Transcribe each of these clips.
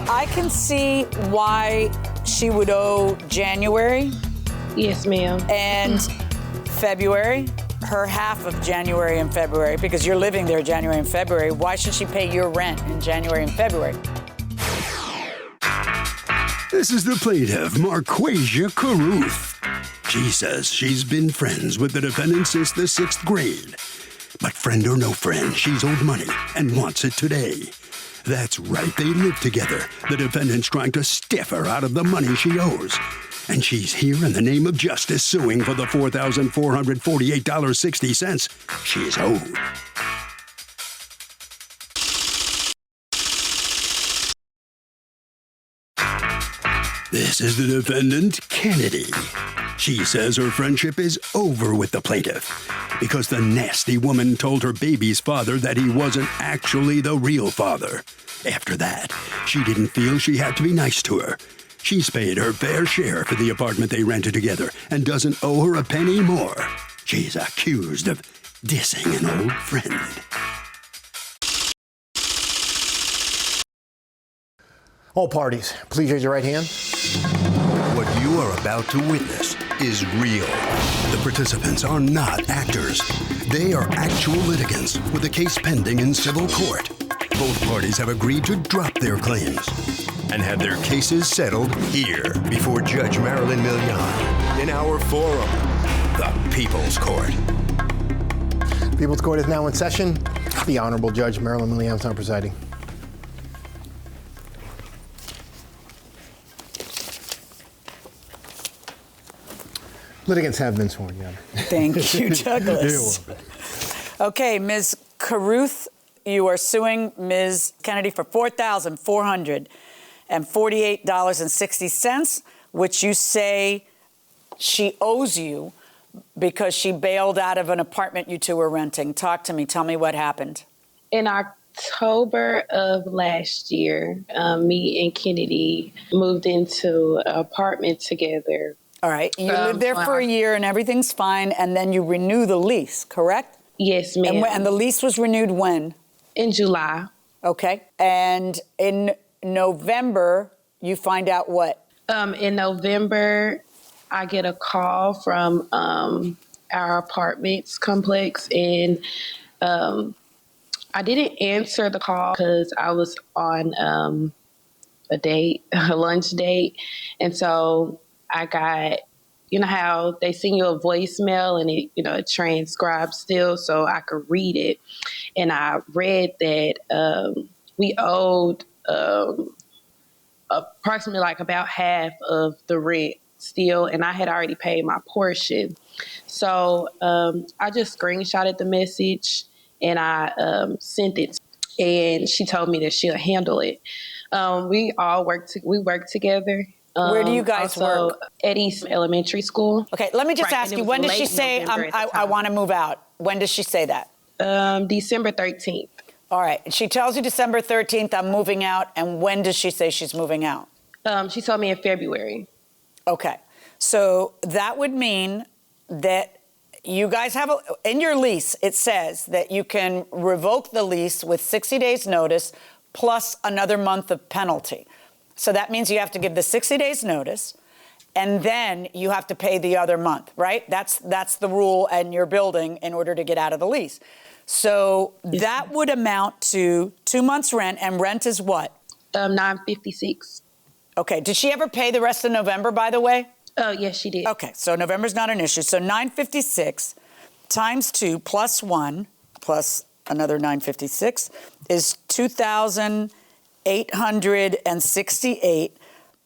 I can see why she would owe January. Yes, ma'am. And February, her half of January and February, because you're living there January and February. Why should she pay your rent in January and February? This is the plaintiff, Marquasia Caruth. She says she's been friends with the defendant since the 6th grade. But friend or no friend, she's owed money and wants it today. That's right, they live together. The defendant's trying to stiff her out of the money she owes. And she's here in the name of justice suing for the $4,448.60 she's owed. This is the defendant, Kennedy. She says her friendship is over with the plaintiff because the nasty woman told her baby's father that he wasn't actually the real father. After that, she didn't feel she had to be nice to her. She's paid her fair share for the apartment they rented together and doesn't owe her a penny more. She's accused of dissing an old friend. All parties, please raise your right hand. What you are about to witness is real. The participants are not actors. They are actual litigants with a case pending in civil court. Both parties have agreed to drop their claims and have their cases settled here before Judge Marilyn Millian in our forum, the People's Court. People's Court is now in session. The Honorable Judge Marilyn Millian is now presiding. Litigants have been sworn, Your Honor. Thank you, Douglas. Okay, Ms. Caruth, you are suing Ms. Kennedy for $4,448.60, which you say she owes you because she bailed out of an apartment you two were renting. Talk to me. Tell me what happened. In October of last year, me and Kennedy moved into an apartment together. All right. You lived there for a year and everything's fine, and then you renew the lease, correct? Yes, ma'am. And the lease was renewed when? In July. Okay. And in November, you find out what? In November, I get a call from our apartments complex, and I didn't answer the call because I was on a lunch date. And so I got, you know how they send you a voicemail and it transcribes still so I could read it. And I read that we owed approximately like about half of the rent still, and I had already paid my portion. So I just screenshotted the message and I sent it, and she told me that she'll handle it. We work together. Where do you guys work? At East Elementary School. Okay, let me just ask you, when does she say, I want to move out? When does she say that? December 13th. All right. She tells you December 13th, I'm moving out. And when does she say she's moving out? She told me in February. Okay. So that would mean that you guys have, in your lease, it says that you can revoke the lease with 60 days notice plus another month of penalty. So that means you have to give the 60 days notice, and then you have to pay the other month, right? That's the rule in your building in order to get out of the lease. So that would amount to 2 months rent, and rent is what? $956. Okay. Did she ever pay the rest of November, by the way? Oh, yes, she did. Okay. So November's not an issue. So $956 times 2 plus 1 plus another $956 is $2,868,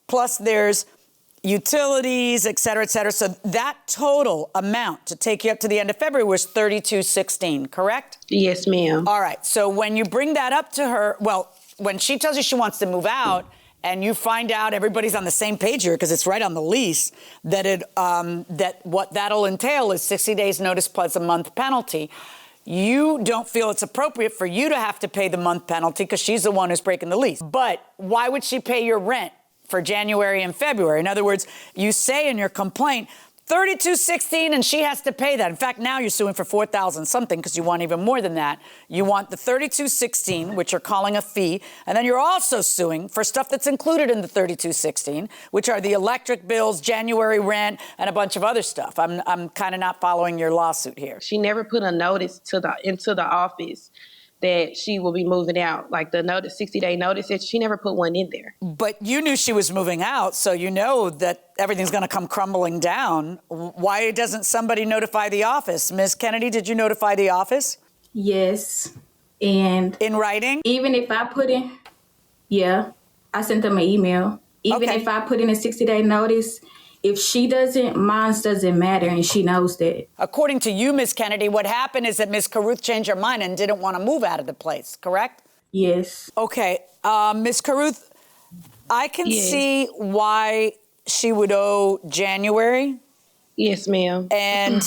plus there's utilities, et cetera, et cetera. So that total amount to take you up to the end of February was $3,216, correct? Yes, ma'am. All right. So when you bring that up to her, well, when she tells you she wants to move out, and you find out everybody's on the same page here because it's right on the lease, that what that'll entail is 60 days notice plus a month penalty. You don't feel it's appropriate for you to have to pay the month penalty because she's the one who's breaking the lease. But why would she pay your rent for January and February? In other words, you say in your complaint, 3216, and she has to pay that. In fact, now you're suing for $4,000 something because you want even more than that. You want the 3216, which you're calling a fee, and then you're also suing for stuff that's included in the 3216, which are the electric bills, January rent, and a bunch of other stuff. I'm kind of not following your lawsuit here. She never put a notice into the office that she will be moving out, like the notice, 60-day notice. She never put one in there. But you knew she was moving out, so you know that everything's going to come crumbling down. Why doesn't somebody notify the office? Ms. Kennedy, did you notify the office? Yes. And in writing? Even if I put in, yeah, I sent them an email. Even if I put in a 60-day notice, if she doesn't, mine doesn't matter, and she knows that. According to you, Ms. Kennedy, what happened is that Ms. Caruth changed her mind and didn't want to move out of the place, correct? Yes. Okay. Ms. Caruth, I can see why she would owe January. Yes, ma'am. And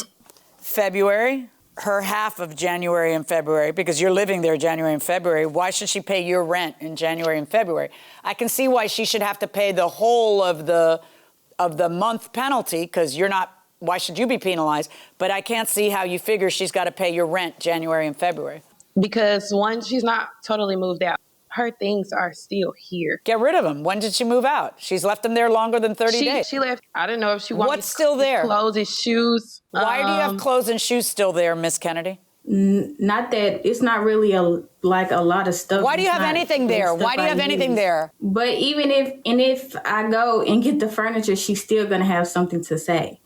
February, her half of January and February, because you're living there January and February. Why should she pay your rent in January and February? I can see why she should have to pay the whole of the month penalty, because you're not, why should you be penalized? But I can't see how you figure she's got to pay your rent January and February. Because one, she's not totally moved out. Her things are still here. Get rid of them. When did she move out? She's left them there longer than 30 days. She left, I don't know if she wanted What's still there? Clothes and shoes. Why do you have clothes and shoes still there, Miss Kennedy? Not that, it's not really a lot of stuff. Why do you have anything there? Why do you have anything there? But even if I go and get the furniture, she's still going to have something to say.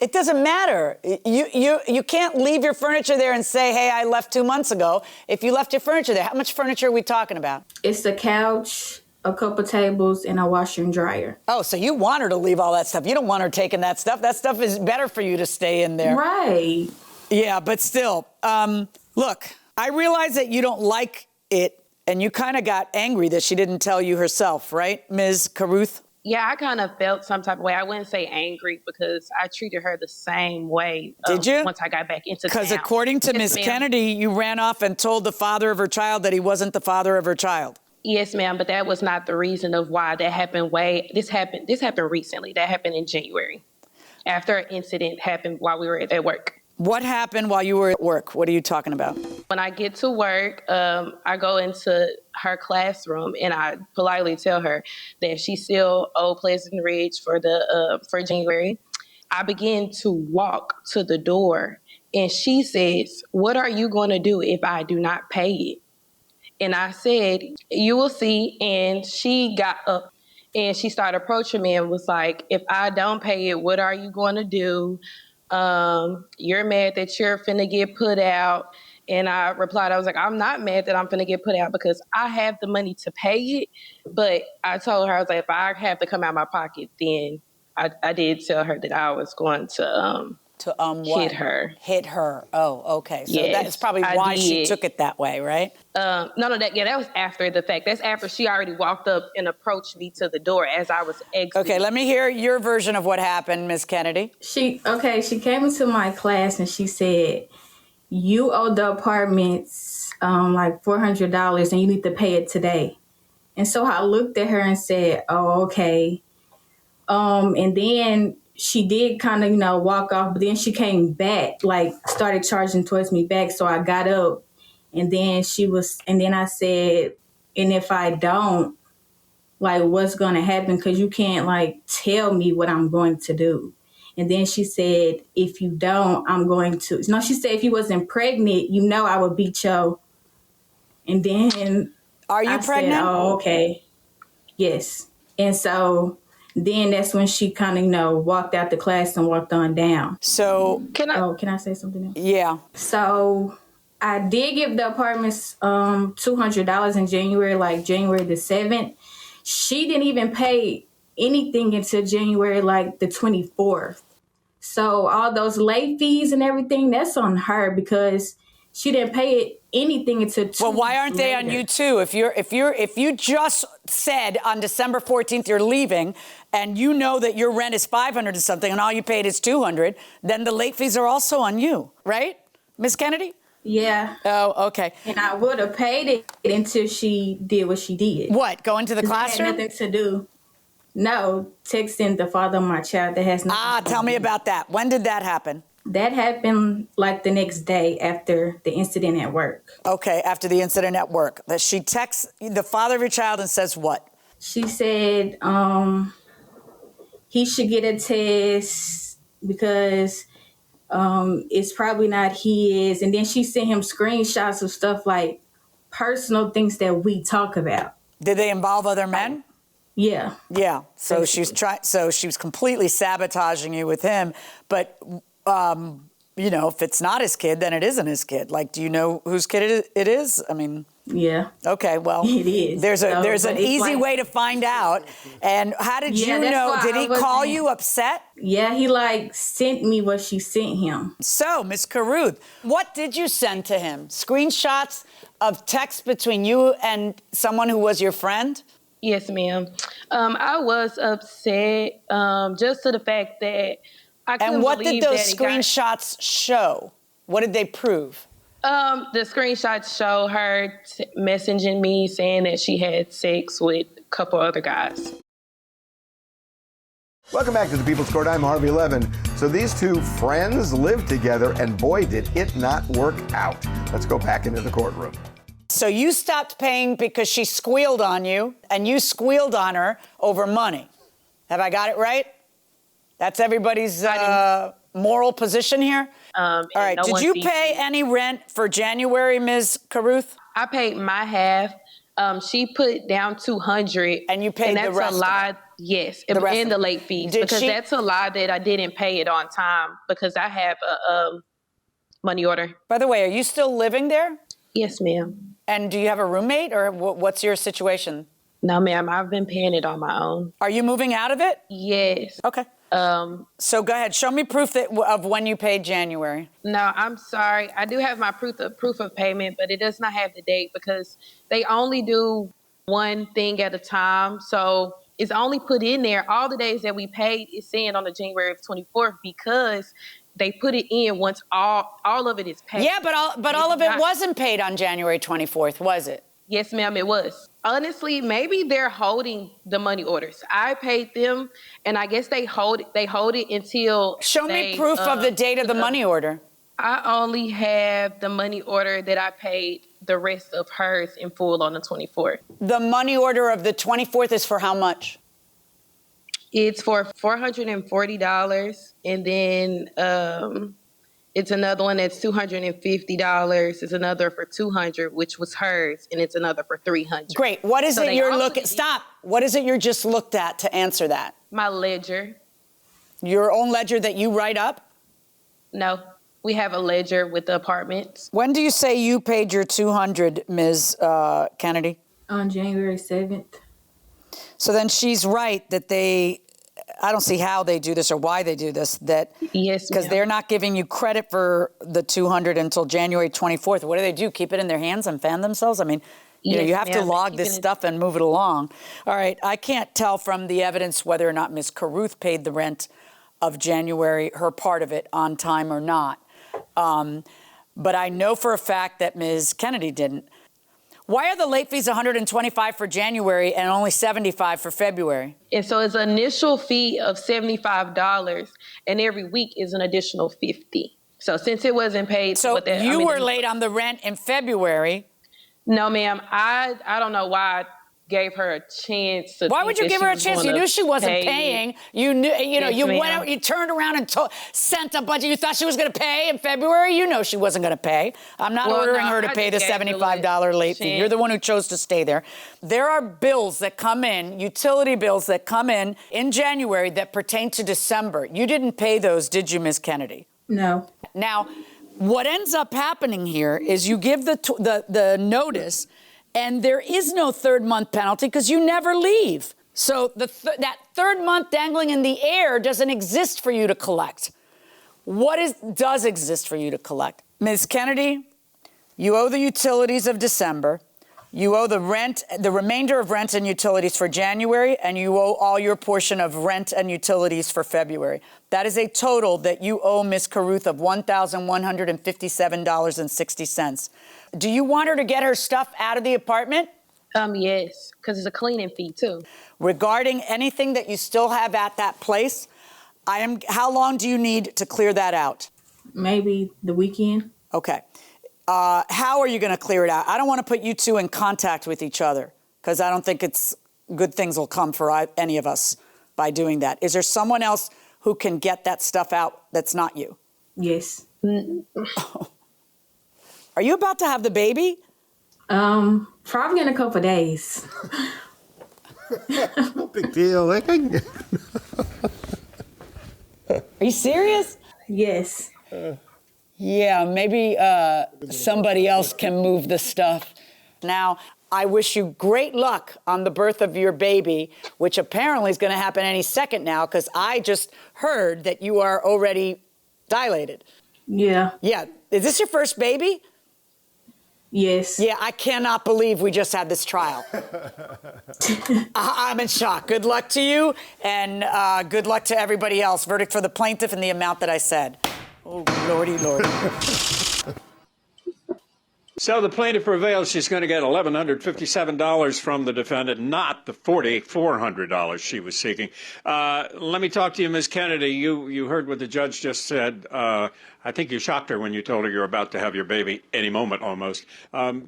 It doesn't matter. You can't leave your furniture there and say, hey, I left 2 months ago. If you left your furniture there, how much furniture are we talking about? It's a couch, a couple tables, and a washer and dryer. Oh, so you want her to leave all that stuff. You don't want her taking that stuff. That stuff is better for you to stay in there. Right. Yeah, but still, look, I realize that you don't like it, and you kind of got angry that she didn't tell you herself, right, Ms. Caruth? Yeah, I kind of felt some type of way. I wouldn't say angry because I treated her the same way. Did you? Once I got back into town. Because according to Ms. Kennedy, you ran off and told the father of her child that he wasn't the father of her child. Yes, ma'am, but that was not the reason of why that happened. This happened recently. That happened in January after an incident happened while we were at work. What happened while you were at work? What are you talking about? When I get to work, I go into her classroom and I politely tell her that she still owed Pleasant Ridge for January. I begin to walk to the door and she says, "What are you going to do if I do not pay it?" And I said, "You will see." And she got up and she started approaching me and was like, "If I don't pay it, what are you going to do? You're mad that you're finna get put out." And I replied, I was like, "I'm not mad that I'm finna get put out because I have the money to pay it." But I told her, I was like, if I have to come out of my pocket, then I did tell her that I was going to what? hit her. Hit her. Oh, okay. So Yes, that's probably why she took it that way, right? No, that was after the fact. That's after she already walked up and approached me to the door as I was exiting. Okay, let me hear your version of what happened, Ms. Kennedy. She came into my class and she said, "You owe the apartments like $400 and you need to pay it today." And so I looked at her and said, "Oh, okay." And then she did kind of, walk off, but then she came back, like started charging towards me back. So I got up and then I said, "And if I don't, like, what's going to happen? Because you can't tell me what I'm going to do." And then she said, "If you don't, I'm going to." No, she said, "If you wasn't pregnant, I would beat you." And then Are you pregnant? Said, "Oh, okay." Yes. And so then that's when she kind of, walked out the class and walked on down. So can I say something else? Yeah. So I did give the apartments $200 in January, January the 7th. She didn't even pay anything until January the 24th. So all those late fees and everything, that's on her because she didn't pay anything until 2 Well, why aren't they on you too? If you just said on December 14th you're leaving and you know that your rent is $500 and something and all you paid is $200, then the late fees are also on you, right, Ms. Kennedy? Yeah. Oh, okay. And I would have paid it until she did what she did. What? Go into the classroom? It had nothing to do. No, texting the father of my child that has nothing. Tell me about that. When did that happen? That happened like the next day after the incident at work. Okay, after the incident at work. That she texts the father of your child and says what? She said he should get a test because it's probably not his. And then she sent him screenshots of stuff like personal things that we talk about. Did they involve other men? Yeah. Yeah. So she was completely sabotaging you with him. But if it's not his kid, then it isn't his kid. Like, do you know whose kid it is? I mean, yeah. Okay, well, it is. There's an easy way to find out. And how did you know? Did he call you upset? Yeah, he sent me what she sent him. So, Ms. Caruth, what did you send to him? Screenshots of text between you and someone who was your friend? Yes, ma'am. I was upset just to the fact that I couldn't And what believe did those that screenshots show? What did they prove? The screenshots show her messaging me saying that she had sex with a couple other guys. Welcome back to the People's Court. I'm Harvey Levin. So these two friends lived together, and boy, did it not work out. Let's go back into the courtroom. So you stopped paying because she squealed on you, and you squealed on her over money. Have I got it right? That's everybody's moral position here? All right. Did you pay any rent for January, Ms. Caruth? I paid my half. She put down $200. And you paid the rest that's a lie. Yes, and the late fees. That's a lie that I didn't pay it on time because I have a money order. By the way, are you still living there? Yes, ma'am. And do you have a roommate, or what's your situation? No, ma'am. I've been paying it on my own. Are you moving out of it? Yes. Okay. So go ahead. Show me proof of when you paid January. No, I'm sorry. I do have my proof of payment, but it does not have the date because they only do one thing at a time. So it's only put in there. All the days that we paid is saying on the January 24th because they put it in once all of it is paid. Yeah, but all of it wasn't paid on January 24th, was it? Yes, ma'am, it was. Honestly, maybe they're holding the money orders. I paid them, and I guess they hold it until. Show me proof of the date of the money order. I only have the money order that I paid the rest of hers in full on the 24th. The money order of the 24th is for how much? It's for $440, and then it's another one that's $250. It's another for $200, which was hers, and it's another for $300. Great. What is it you're looking? Stop. What is it you're just looked at to answer that? My ledger. Your own ledger that you write up? No, we have a ledger with the apartments. When do you say you paid your $200, Ms. Kennedy? On January 7th. So then she's right that I don't see how they do this or why they do this. Yes, because they're not giving you credit for the $200 until January 24th. What do? Keep it in their hands and fan themselves? I mean, you have to log this stuff and move it along. All right, I can't tell from the evidence whether or not Ms. Caruth paid the rent of January, her part of it, on time or not. But I know for a fact that Ms. Kennedy didn't. Why are the late fees $125 for January and only $75 for February? And so it's an initial fee of $75, and every week is an additional $50. So since it wasn't paid, you were late on the rent in February. No, ma'am. I don't know why I gave her a chance to. Why would you give her a chance? You knew she wasn't paying. You knew, Yes, you ma'am. went out, you turned around and sent a bunch. You thought she was going to pay in February. You know she wasn't going to pay. I'm not ordering her to pay the $75 late fee. You're the one who chose to stay there. There are bills that come in, utility bills that come in January that pertain to December. You didn't pay those, did you, Ms. Kennedy? No. Now, what ends up happening here is you give the notice, and there is no third-month penalty because you never leave. So that third month dangling in the air doesn't exist for you to collect. What does exist for you to collect? Ms. Kennedy, you owe the utilities of December. You owe the remainder of rent and utilities for January, and you owe all your portion of rent and utilities for February. That is a total that you owe Ms. Caruth of $1,157.60. Do you want her to get her stuff out of the apartment? Yes, because it's a cleaning fee too. Regarding anything that you still have at that place, how long do you need to clear that out? Maybe the weekend. Okay. How are you going to clear it out? I don't want to put you two in contact with each other because I don't think it's good things will come for any of us by doing that. Is there someone else who can get that stuff out that's not you? Yes. Are you about to have the baby? Probably in a couple of days. No big deal. Are you serious? Yes. Yeah, maybe somebody else can move the stuff. Now, I wish you great luck on the birth of your baby, which apparently is going to happen any second now because I just heard that you are already dilated. Yeah. Yeah. Is this your first baby? Yes. Yeah, I cannot believe we just had this trial. I'm in shock. Good luck to you, and good luck to everybody else. Verdict for the plaintiff and the amount that I said. Oh, lordy, lordy. So the plaintiff prevails. She's going to get $1,157 from the defendant, not the $4,400 she was seeking. Let me talk to you, Ms. Kennedy. You heard what the judge just said. I think you shocked her when you told her you're about to have your baby any moment almost.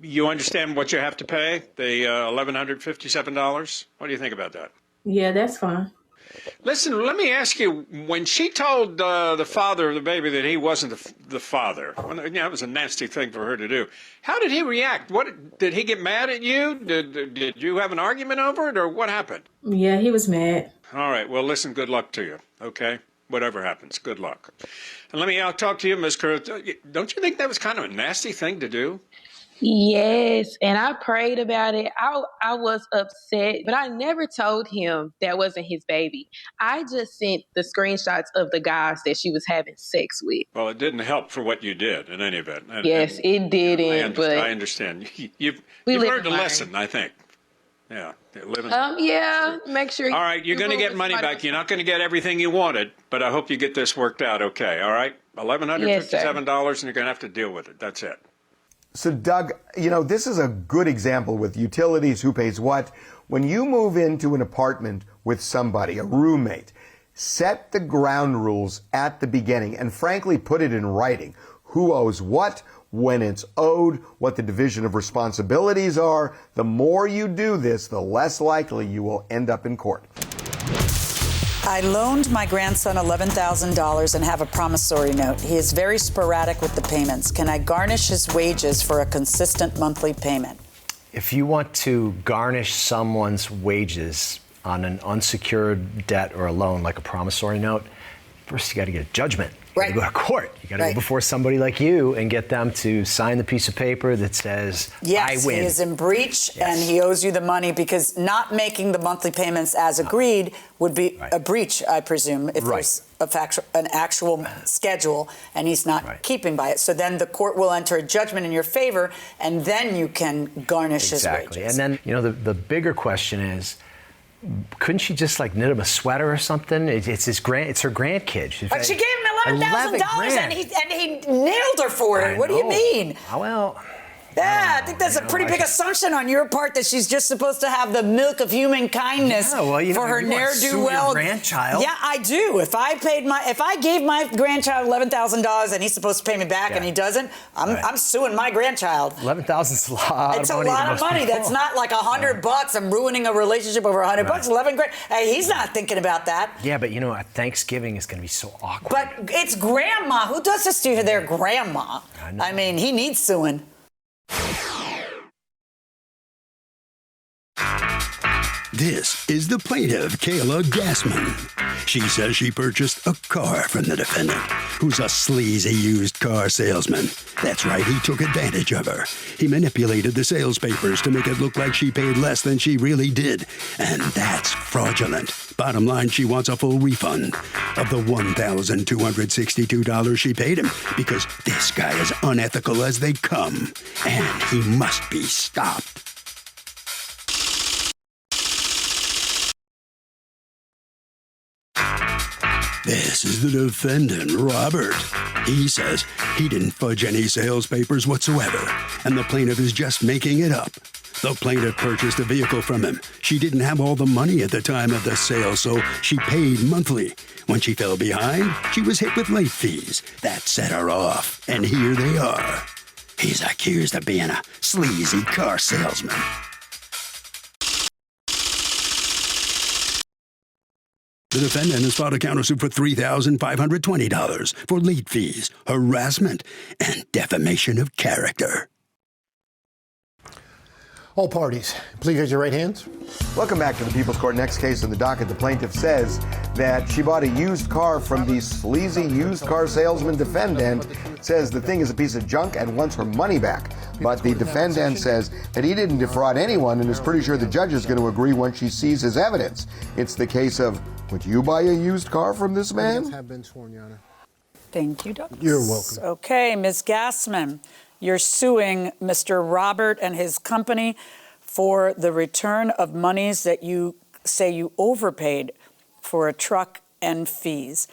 You understand what you have to pay, the $1,157? What do you think about that? Yeah, that's fine. Listen, let me ask you, when she told the father of the baby that he wasn't the father, it was a nasty thing for her to do, how did he react? What did he get mad at you? Did you have an argument over it, or what happened? Yeah, he was mad. All right, well, listen, good luck to you, okay? Whatever happens, good luck. And let me talk to you, Ms. Kurth. Don't you think that was kind of a nasty thing to do? Yes, and I prayed about it. I was upset, but I never told him that wasn't his baby. I just sent the screenshots of the guys that she was having sex with. Well, it didn't help for what you did in any event. Yes, it didn't. I understand. You've learned a lesson, I think. Yeah. Yeah, make sure. All right, you're going to get money back. You're not going to get everything you wanted, but I hope you get this worked out okay, all right? $1,157, and you're going to have to deal with it. That's it. So, Doug, this is a good example with utilities, who pays what. When you move into an apartment with somebody, a roommate, set the ground rules at the beginning and frankly put it in writing. Who owes what, when it's owed, what the division of responsibilities are. The more you do this, the less likely you will end up in court. I loaned my grandson $11,000 and have a promissory note. He is very sporadic with the payments. Can I garnish his wages for a consistent monthly payment? If you want to garnish someone's wages on an unsecured debt or a loan, like a promissory note, first you got to get a judgment. You got to go to court. You got to go before somebody like you and get them to sign the piece of paper that says, I win. He is in breach and he owes you the money because not making the monthly payments as agreed would be a breach, I presume, if there's an actual schedule and he's not keeping by it. So then the court will enter a judgment in your favor and then you can garnish his wages. And then, the bigger question is, couldn't she just knit him a sweater or something? It's her grandkid. But she gave him $11,000 and he nailed her for it. What do you mean? Well, yeah, I think that's a pretty big assumption on your part that she's just supposed to have the milk of human kindness for her ne'er-do-well grandchild. Yeah, I do. If I gave my grandchild $11,000 and he's supposed to pay me back and he doesn't, I'm suing my grandchild. $11,000's a lot. It's a lot of money. That's not like $100. I'm ruining a relationship over $100. $11 grand. Hey, he's not thinking about that. Yeah, but Thanksgiving is going to be so awkward. But it's grandma. Who does this to their grandma? I mean, he needs suing. This is the plaintiff, Kayla Gassman. She says she purchased a car from the defendant, who's a sleazy used car salesman. That's right, he took advantage of her. He manipulated the sales papers to make it look like she paid less than she really did. And that's fraudulent. Bottom line, she wants a full refund of the $1,262 she paid him, because this guy is unethical as they come, and he must be stopped. This is the defendant, Robert. He says he didn't fudge any sales papers whatsoever, and the plaintiff is just making it up. The plaintiff purchased a vehicle from him. She didn't have all the money at the time of the sale, so she paid monthly. When she fell behind, she was hit with late fees. That set her off, and here they are. He's accused of being a sleazy car salesman. The defendant has filed a countersuit for $3,520 for late fees, harassment, and defamation of character. All parties, please raise your right hands. Welcome back to the People's Court. Next case in the docket, the plaintiff says that she bought a used car from the sleazy used car salesman defendant, says the thing is a piece of junk and wants her money back. But the defendant says that he didn't defraud anyone and is pretty sure the judge is going to agree when she sees his evidence. It's the case of, would you buy a used car from this man? Have been sworn, Your Honor. Thank you, Douglas. You're welcome. Okay, Ms. Gassman, you're suing Mr. Robert and his company for the return of monies that you say you overpaid for a truck and fees.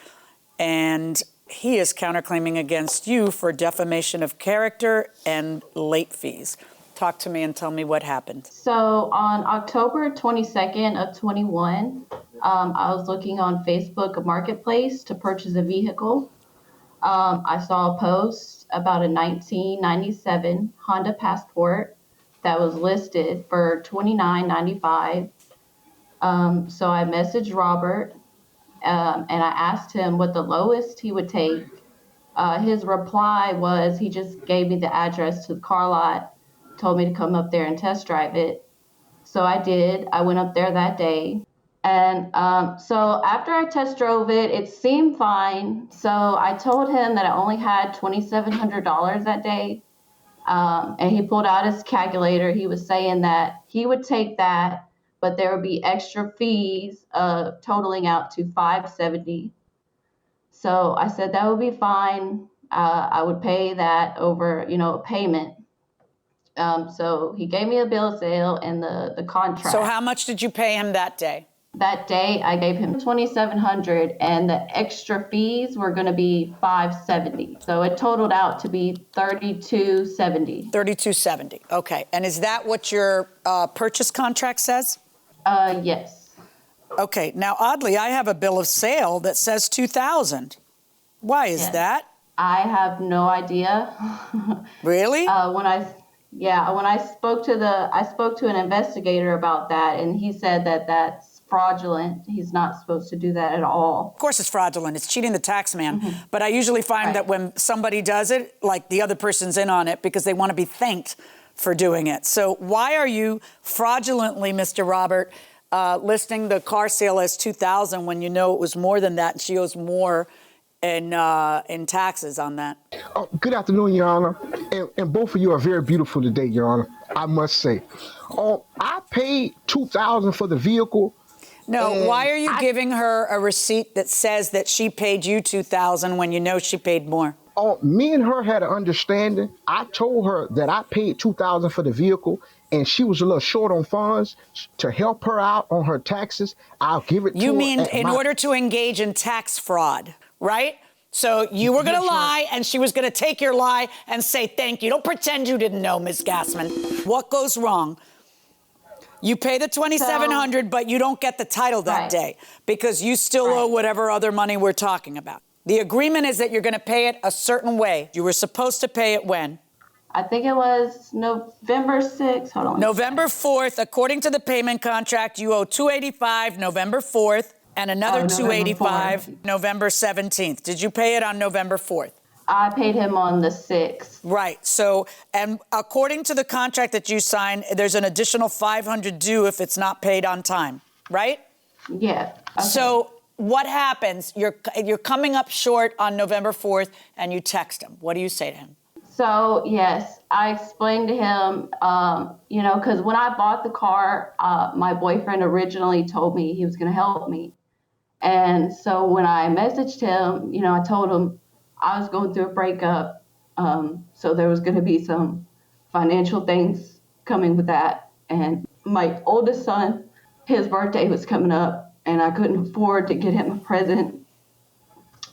And he is counterclaiming against you for defamation of character and late fees. Talk to me and tell me what happened. So on October 22nd of 21, I was looking on Facebook Marketplace to purchase a vehicle. I saw a post about a 1997 Honda Passport that was listed for $29.95. So I messaged Robert and I asked him what the lowest he would take. His reply was he just gave me the address to the car lot, told me to come up there and test drive it. So I did. I went up there that day. And so after I test drove it, it seemed fine. So I told him that I only had $2,700 that day. And he pulled out his calculator. He was saying that he would take that, but there would be extra fees totaling out to $570. So I said that would be fine. I would pay that over, a payment. So he gave me a bill of sale and the contract. So how much did you pay him that day? That day, I gave him $2,700, and the extra fees were going to be $570. So it totaled out to be $3,270. $3,270. Okay. And is that what your purchase contract says? Yes. Okay. Now, oddly, I have a bill of sale that says $2,000. Why is that? I have no idea. Really? When I spoke to an investigator about that, and he said that that's fraudulent. He's not supposed to do that at all. Of course it's fraudulent. It's cheating the tax man. Mm-hmm. But I usually find that when somebody does it, like the other person's in on it because they want to be thanked for doing it. So why are you fraudulently, Mr. Robert, listing the car sale as $2,000 when you know it was more than that and she owes more in taxes on that? Oh, good afternoon, Your Honor. And both of you are very beautiful today, Your Honor, I must say. I paid $2,000 for the vehicle. No, why are you giving her a receipt that says that she paid you $2,000 when you know she paid more? Me and her had an understanding. I told her that I paid $2,000 for the vehicle, and she was a little short on funds. To help her out on her taxes, I'll give it to her. You mean in order to engage in tax fraud, right? So you were going to lie, and she was going to take your lie and say thank you. Don't pretend you didn't know, Ms. Gassman. What goes wrong? You pay the $2,700, but you don't get the title that day because you still owe whatever other money we're talking about. The agreement is that you're going to pay it a certain way. You were supposed to pay it when? I think it was November 6th. Hold on. November 4th. According to the payment contract, you owe $285 November 4th and another $285 November 17th. Did you pay it on November 4th? I paid him on the 6th. Right. So, and according to the contract that you signed, there's an additional $500 due if it's not paid on time, right? Yeah. Okay. So what happens? You're coming up short on November 4th, and you text him. What do you say to him? So, yes, I explained to him, because when I bought the car, my boyfriend originally told me he was going to help me. And so when I messaged him, I told him I was going through a breakup. So there was going to be some financial things coming with that. And my oldest son, his birthday was coming up, and I couldn't afford to get him a present.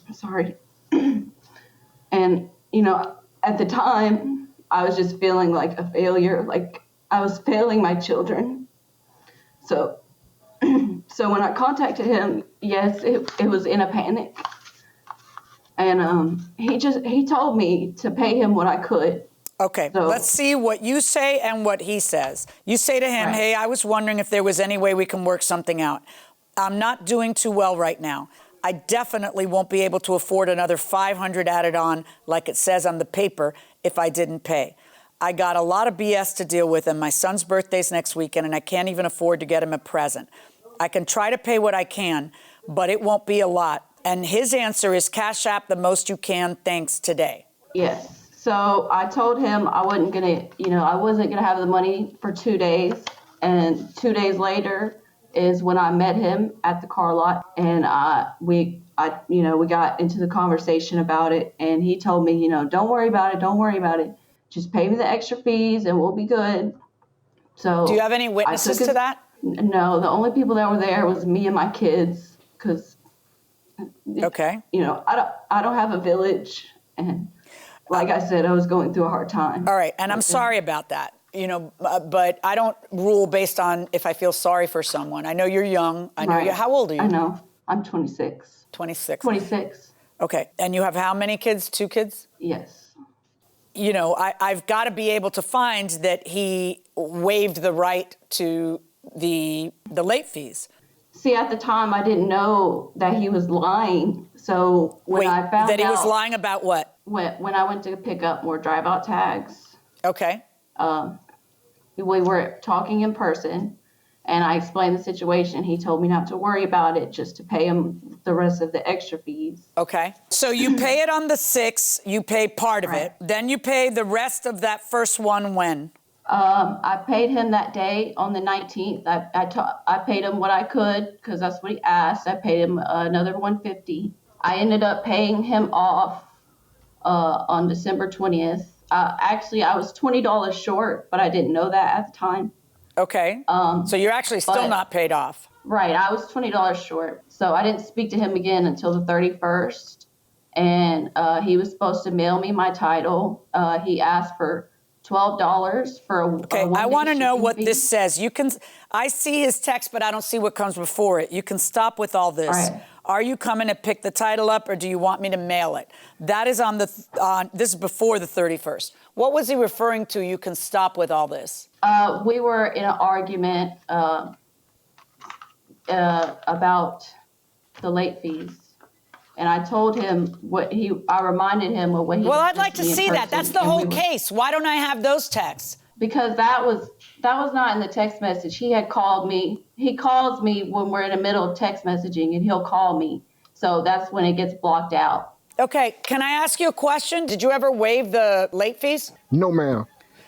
I'm sorry. And, at the time, I was just feeling like a failure. Like, I was failing my children. So so when I contacted him, yes, it was in a panic. And he told me to pay him what I could. Okay, So, let's see what you say and what he says. You say to him, right. hey, I was wondering if there was any way we can work something out. I'm not doing too well right now. I definitely won't be able to afford another $500 added on like it says on the paper if I didn't pay. I got a lot of BS to deal with, and my son's birthday's next weekend, and I can't even afford to get him a present. I can try to pay what I can, but it won't be a lot. And his answer is Cash App the most you can, thanks today. Yes. So I told him I wasn't gonna have the money for 2 days. And 2 days later is when I met him at the car lot, and we got into the conversation about it. And he told me, don't worry about it. Don't worry about it. Just pay me the extra fees and we'll be good. So do you have any witnesses to that? No, the only people that were there was me and my kids, because okay, I don't have a village, and like I said, I was going through a hard time. All right, and I'm sorry about that. But I don't rule based on if I feel sorry for someone. I know you're young. I know Right. how old are you? I know. I'm 26. 26. 26. Okay, and you have how many kids? 2 kids? Yes. I've got to be able to find that he waived the right to the late fees. See, at the time, I didn't know that he was lying. So when I found that he was out- lying about what? When I went to pick up more drive-out tags, Okay. we were talking in person, and I explained the situation. He told me not to worry about it, just to pay him the rest of the extra fees. Okay. So you pay it on the 6th, you pay part of it, then you pay the rest of that first one when? I paid him that day on the 19th. I paid him what I could, because that's what he asked. I paid him another $150. I ended up paying him off on December 20th. Actually, I was $20 short, but I didn't know that at the time. Okay. So you're actually still not paid off. Right. I was $20 short. So I didn't speak to him again until the 31st. And he was supposed to mail me my title. He asked for $12 for a Okay, one-day I want to know shipping what fee. this says. I see his text, but I don't see what comes before it. You can stop with all this. Right. Are you coming to pick the title up, or do you want me to mail it? That is this is before the 31st. What was he referring to? You can stop with all this. We were in an argument about the late fees. And I told him I reminded him of what he Well, was I'd like to me in see that. person, That's the and whole case. Why don't I have those texts? Because that was not in the text message. He had called me. He calls me when we're in the middle of text messaging, and he'll call me. So that's when it gets blocked out. Okay, can I ask you a question? Did you ever waive the late fees? No, ma'am.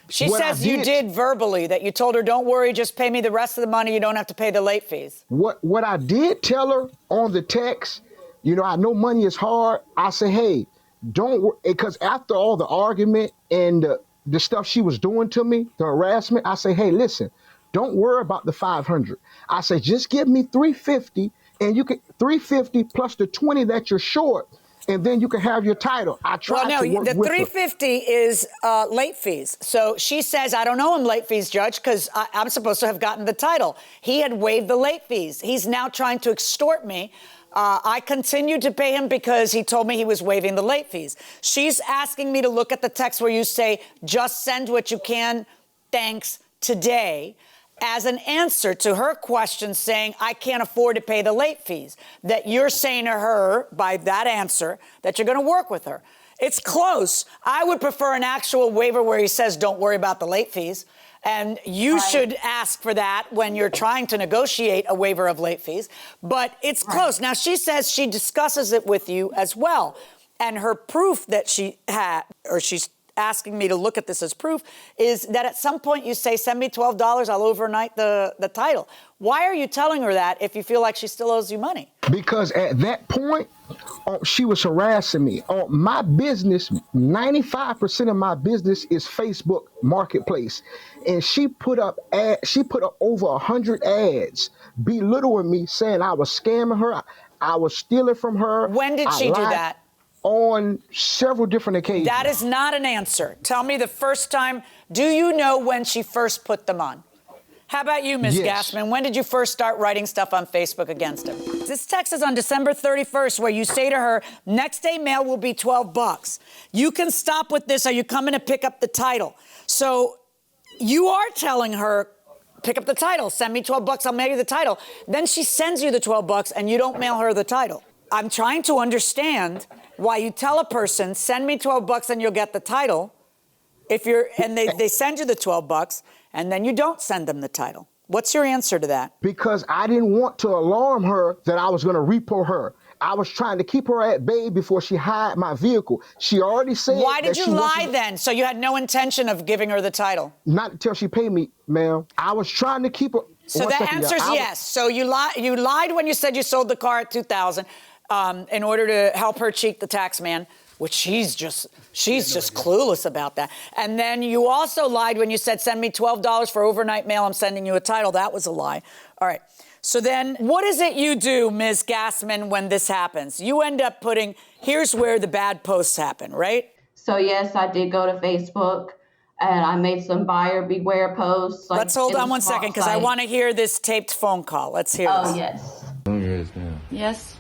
She What I says you did verbally, that you told her, don't worry, just pay me the rest of the money. You don't have to pay the late fees. What I did tell her on the text, I know money is hard. I say, hey, don't worry, because after all the argument and the stuff she was doing to me, the harassment, I say, hey, listen, don't worry about the 500. I say, just give me 350, and you can 350 plus the 20 that you're short, and then you can have your title. I tried to work the with her. 350 is late fees. So she says, I don't owe him late fees, Judge, because I'm supposed to have gotten the title. He had waived the late fees. He's now trying to extort me. I continued to pay him because he told me he was waiving the late fees. She's asking me to look at the text where you say, just send what you can, thanks, today, as an answer to her question saying, I can't afford to pay the late fees. That you're saying to her, by that answer, that you're going to work with her. It's close. I would prefer an actual waiver where he says, don't worry about the late fees. And you should ask for that when you're trying to negotiate a waiver of late fees. But it's close. Now, she says she discusses it with you as well. And her proof that she had, or she's asking me to look at this as proof, is that at some point you say, send me $12, I'll overnight the title. Why are you telling her that if you feel like she still owes you money? Because at that point, she was harassing me. My business, 95% of my business is Facebook Marketplace. And she put up over 100 ads belittling me, saying I was scamming her, I was stealing from her. When did she do that? on several different occasions. That is not an answer. Tell me the first time. Do you know when she first put them on? How about you, Ms. Yes. Gassman? When did you first start writing stuff on Facebook against him? This text is on December 31st, where you say to her, next day mail will be $12. You can stop with this, or you come in to pick up the title. So you are telling her, pick up the title, send me $12, I'll mail you the title. Then she sends you the $12 and you don't mail her the title. I'm trying to understand why you tell a person, send me $12 and you'll get the title, and they send you the $12 and then you don't send them the title. What's your answer to that? Because I didn't want to alarm her that I was going to repo her. I was trying to keep her at bay before she hired my vehicle. She already said. Why did you lie then? So you had no intention of giving her the title? Not until she paid me, ma'am. I was trying to keep her. So the answer is yes. So you lied when you said you sold the car at $2,000 in order to help her cheat the tax man, which she's just clueless about that. And then you also lied when you said, send me $12 for overnight mail, I'm sending you a title. That was a lie. All right. So then what is it you do, Ms. Gassman, when this happens? You end up putting, here's where the bad posts happen, right? So yes, I did go to Facebook and I made some buyer beware posts. Let's hold on one second because I want to hear this taped phone call. Let's hear this. Oh, yes. Yes, ma'am. Yes.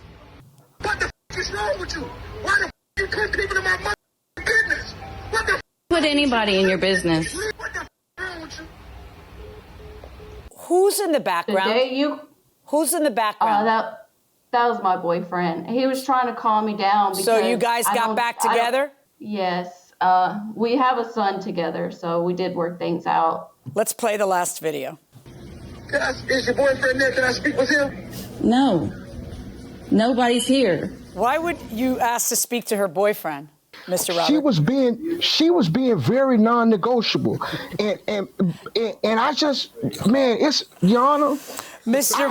What the is wrong with you? Why the you put people in my business? What the put anybody in your business? What the wrong with you? Who's in the background? Who's in the background? That was my boyfriend. He was trying to calm me down. Because so you guys got back together? Yes. We have a son together, so we did work things out. Let's play the last video. Is your boyfriend there? Can I speak with him? No. Nobody's here. Why would you ask to speak to her boyfriend, Mr. Robert? She was being very non-negotiable, and I just, man, it's Your Honor. Mr.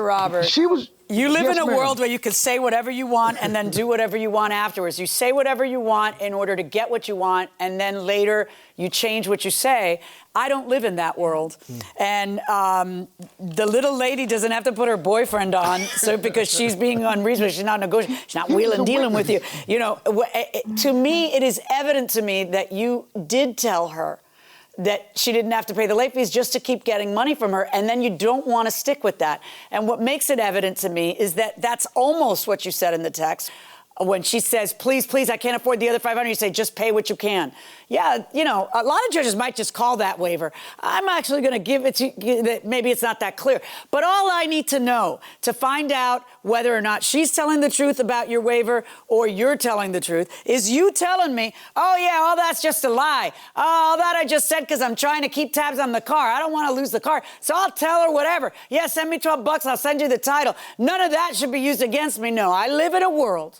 Robert. She was. You live Yes, in a ma'am. world where you can say whatever you want and then do whatever you want afterwards. You say whatever you want in order to get what you want, and then later you change what you say. I don't live in that world. And the little lady doesn't have to put her boyfriend on because she's being unreasonable. She's not negotiating. She's not wheeling dealing with you. You know, to me, it is evident to me that you did tell her that she didn't have to pay the late fees just to keep getting money from her, and then you don't want to stick with that. And what makes it evident to me is that that's almost what you said in the text. When she says, please, please, I can't afford the other $500, you say, just pay what you can. Yeah, you know, a lot of judges might just call that waiver. I'm actually going to give it to you. Maybe it's not that clear. But all I need to know to find out whether or not she's telling the truth about your waiver or you're telling the truth is you telling me, oh, yeah, all that's just a lie. All that I just said because I'm trying to keep tabs on the car. I don't want to lose the car. So I'll tell her whatever. Yeah, send me $12. I'll send you the title. None of that should be used against me. No, I live in a world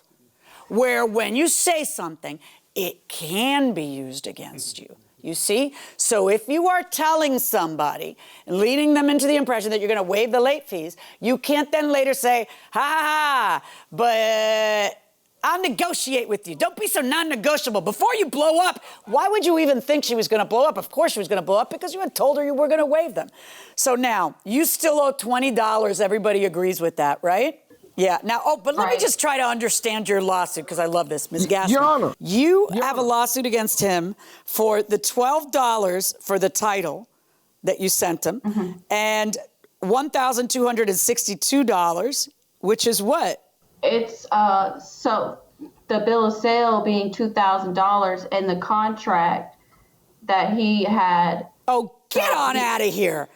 where when you say something, it can be used against you. You see? So if you are telling somebody, leading them into the impression that you're going to waive the late fees, you can't then later say, ha, ha, ha, but I'll negotiate with you. Don't be so non-negotiable. Before you blow up, why would you even think she was going to blow up? Of course she was going to blow up because you had told her you were going to waive them. So now, you still owe $20. Everybody agrees with that, right? Yeah. Now, but let me just try to understand your lawsuit because I love this, Ms. Gassman. Your Honor. You have a lawsuit against him for the $12 for the title that you sent him and $1,262, which is what? It's so the bill of sale being $2,000 and the contract that he had. Oh, get on out of here.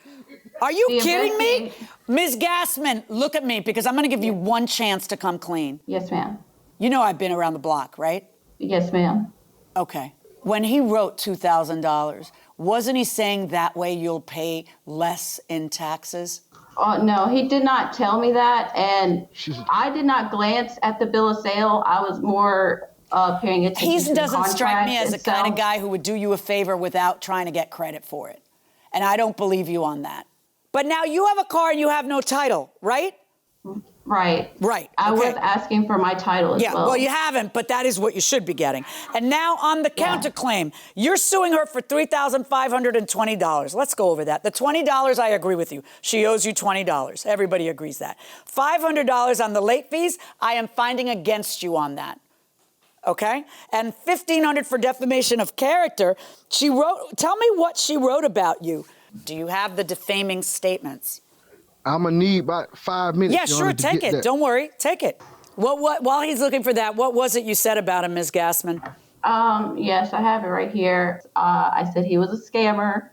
Are you kidding me? Ms. Gassman, look at me because I'm going to give you one chance to come clean. Yes, ma'am. You know I've been around the block, right? Yes, ma'am. Okay. When he wrote $2,000, wasn't he saying that way you'll pay less in taxes? No, he did not tell me that. And I did not glance at the bill of sale. I was more paying attention to the contract. He doesn't strike me as the kind of guy who would do you a favor without trying to get credit for it. And I don't believe you on that. But now you have a car and you have no title, right? Right. Right. I was asking for my title as well. Yeah, well, you haven't, but that is what you should be getting. And now on the counterclaim, you're suing her for $3,520. Let's go over that. The $20, I agree with you. She owes you $20. Everybody agrees that. $500 on the late fees, I am finding against you on that. okay? And $1,500 for defamation of character. Tell me what she wrote about you. Do you have the defaming statements? I'm gonna need about 5 minutes. Yeah, sure, take it. Don't worry, take it. While he's looking for that, what was it you said about him, Ms. Gassman? Yes, I have it right here. I said he was a scammer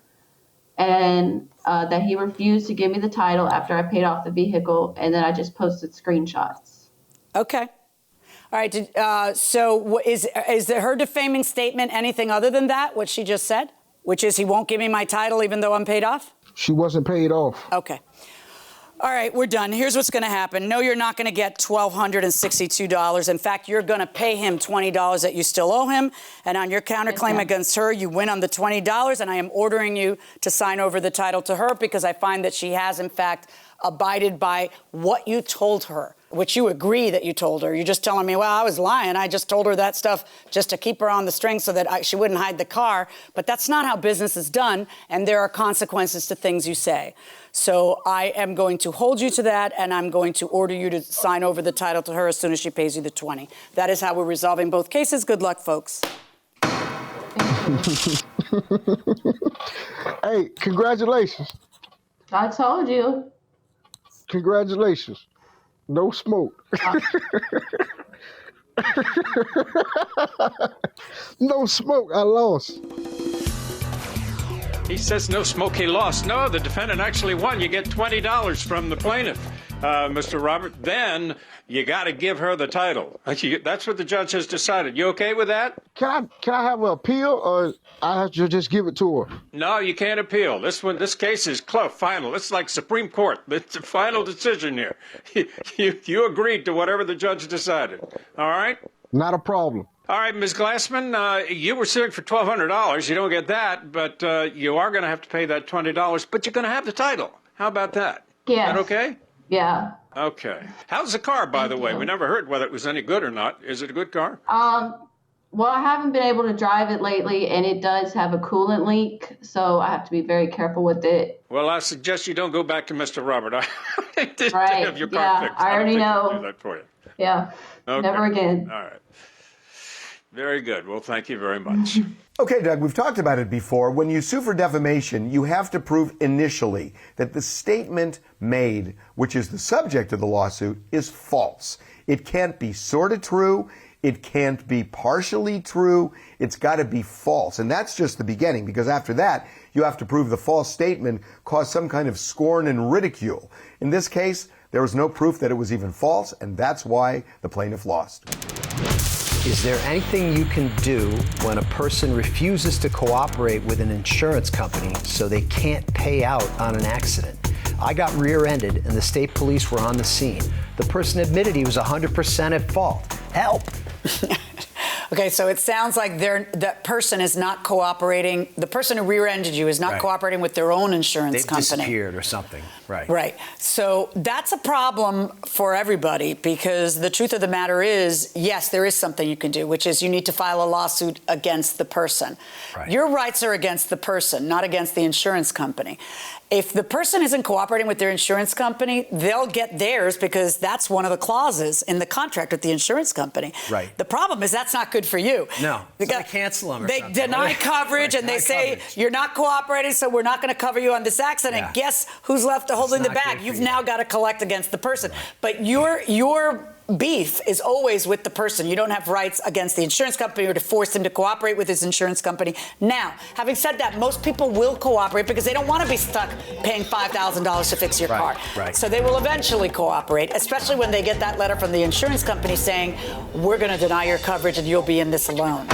and that he refused to give me the title after I paid off the vehicle, and then I just posted screenshots. Okay. All right. So is her defaming statement anything other than that, what she just said, which is he won't give me my title even though I'm paid off? She wasn't paid off. Okay. All right, we're done. Here's what's going to happen. No, you're not going to get $1,262. In fact, you're going to pay him $20 that you still owe him. And on your counterclaim against her, you win on the $20. And I am ordering you to sign over the title to her because I find that she has, in fact, abided by what you told her, which you agree that you told her. You're just telling me, well, I was lying. I just told her that stuff just to keep her on the string so that she wouldn't hide the car. But that's not how business is done. And there are consequences to things you say. So I am going to hold you to that, and I'm going to order you to sign over the title to her as soon as she pays you the $20. That is how we're resolving both cases. Good luck, folks. Hey, congratulations. I told you. Congratulations. No smoke. No smoke. I lost. He says no smoke, he lost. No, the defendant actually won. You get $20 from the plaintiff, Mr. Robert. Then you got to give her the title. That's what the judge has decided. You okay with that? Can I have an appeal, or I have to just give it to her? No, you can't appeal. This case is close, final. It's like Supreme Court. It's a final decision here. You agreed to whatever the judge decided. All right? Not a problem. All right, Ms. Glassman, you were suing for $1,200. You don't get that, but you are going to have to pay that $20, but you're going to have the title. How about that? Yes. Is that okay? Yeah. Okay. How's the car, by the way? We never heard whether it was any good or not. Is it a good car? Well, I haven't been able to drive it lately, and it does have a coolant leak, so I have to be very careful with it. Well, I suggest you don't go back to Mr. Robert. I did right. have your car fixed. I already know. Do that for you. Yeah. Okay. Never again. All right. Very good. Well, thank you very much. Okay, Doug, we've talked about it before. When you sue for defamation, you have to prove initially that the statement made, which is the subject of the lawsuit, is false. It can't be sort of true. It can't be partially true. It's got to be false. And that's just the beginning, because after that, you have to prove the false statement caused some kind of scorn and ridicule. In this case, there was no proof that it was even false, and that's why the plaintiff lost. Is there anything you can do when a person refuses to cooperate with an insurance company so they can't pay out on an accident? I got rear-ended and the state police were on the scene. The person admitted he was 100% at fault. Help! Okay, so it sounds like that person is not cooperating. The person who rear-ended you is not cooperating with their own insurance company. They've disappeared or something. Right. Right. So that's a problem for everybody, because the truth of the matter is, yes, there is something you can do, which is you need to file a lawsuit against the person. Right. Your rights are against the person, not against the insurance company. If the person isn't cooperating with their insurance company, they'll get theirs because that's one of the clauses in the contract with the insurance company. Right. The problem is that's not good for you. No. So they cancel them or they something. deny coverage and they say, you're not cooperating, so we're not going to cover you on this accident. Yeah. Guess who's left holding the bag? You've now got to collect against the person. Right. But your beef is always with the person. You don't have rights against the insurance company or to force him to cooperate with his insurance company. Now, having said that, most people will cooperate because they don't want to be stuck paying $5,000 to fix your car. Right. So they will eventually cooperate, especially when they get that letter from the insurance company saying, we're going to deny your coverage and you'll be in this alone.